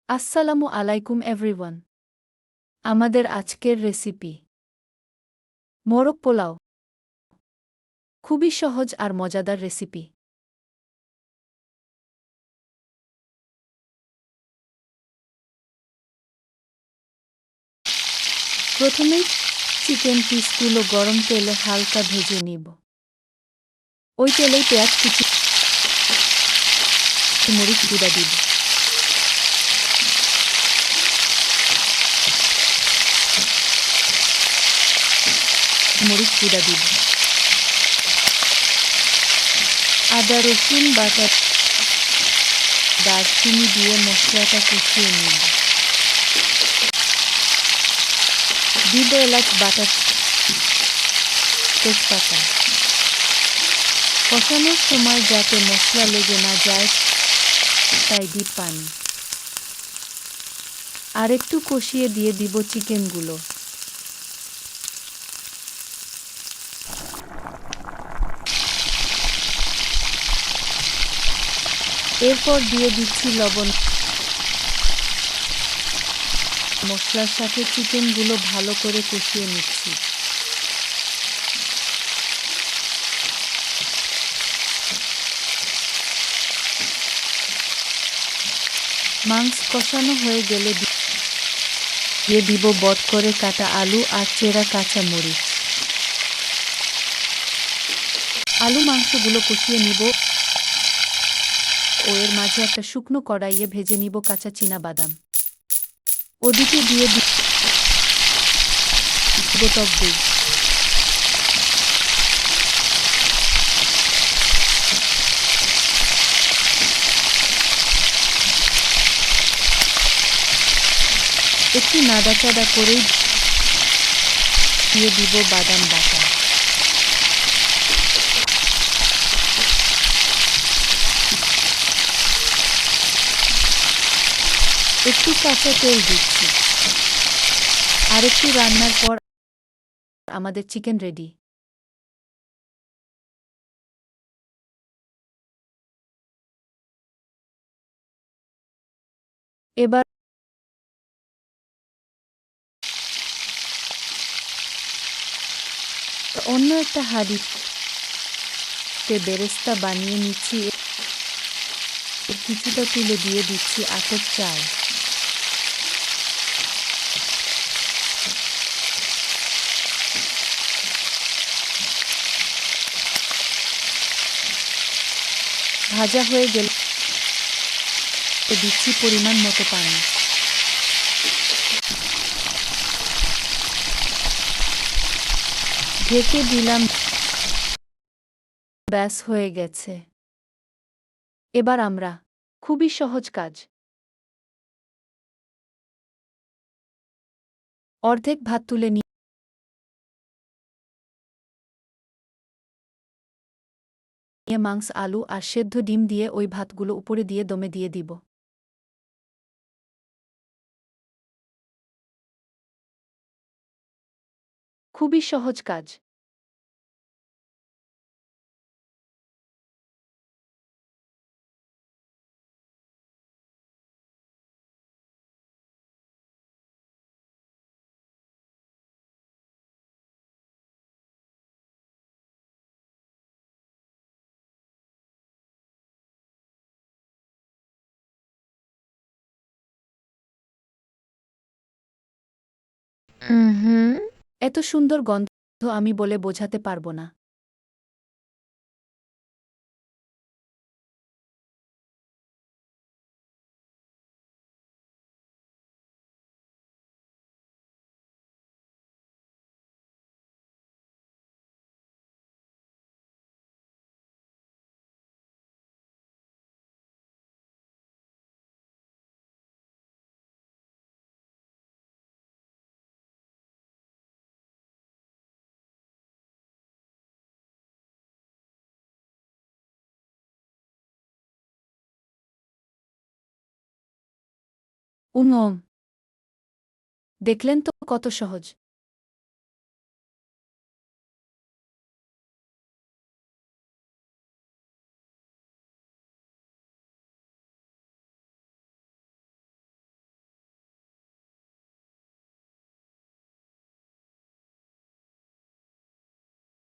আসসালামু আলাইকুম এভরিওয়ান। আমাদের আজকের রেসিপি মোরগ পোলাও। খুবই সহজ আর মজাদার রেসিপি। প্রথমেই চিকেন পিসগুলো গরম তেলে হালকা ভেজে নিব। ওই তেলেই পেঁয়াজ কুচি, মরিচ গুঁড়া দিব। মরিচ গুঁড়া দিব। আদা রসুন বাটা, দারচিনি দিয়ে মশলাটা কষিয়ে নিব। দিব এলাচ বাটা, তেজপাতা। কষানোর সময় যাতে মশলা লেগে না যায় তাই দিব পানি। আর একটু কষিয়ে দিয়ে দিব চিকেনগুলো। এরপর দিয়ে দিচ্ছি লবণ। মশলার সাথে চিকেনগুলো ভালো করে কষিয়ে নিচ্ছি। মাংস কষানো হয়ে গেলে দিয়ে দিব বট করে কাটা আলু আর চেরা কাঁচা মরিচ। আলু মাংসগুলো কষিয়ে নিব ও এর মাঝে একটা শুকনো কড়াইয়ে ভেজে নিব কাঁচা চীনা বাদাম। ওদিকে দিয়ে দিব টক দই। একটু নাড়াচাড়া করেই দিয়ে দিব বাদাম বাটা। একটু কাঁচা তেল দিচ্ছি। আর একটু রান্নার পর আমাদের চিকেন রেডি। এবার অন্য একটা হাঁড়িতে বেরেস্তা বানিয়ে নিচ্ছি। কিছুটা তুলে দিয়ে দিচ্ছি আতপ চাল। ভাজা হয়ে গেলে দিচ্ছি পরিমাণ মতো পানি। ঢেকে দিলাম। ব্যাস হয়ে গেছে। এবার আমরা খুবই সহজ কাজ। অর্ধেক ভাত তুলে নিয়ে মাংস, আলু আর সেদ্ধ ডিম দিয়ে ওই ভাতগুলো উপরে দিয়ে দমে দিয়ে দিব। খুবই সহজ কাজ। এত সুন্দর গন্ধ আমি বলে বোঝাতে পারবো না। দেখলেন তো কত সহজ।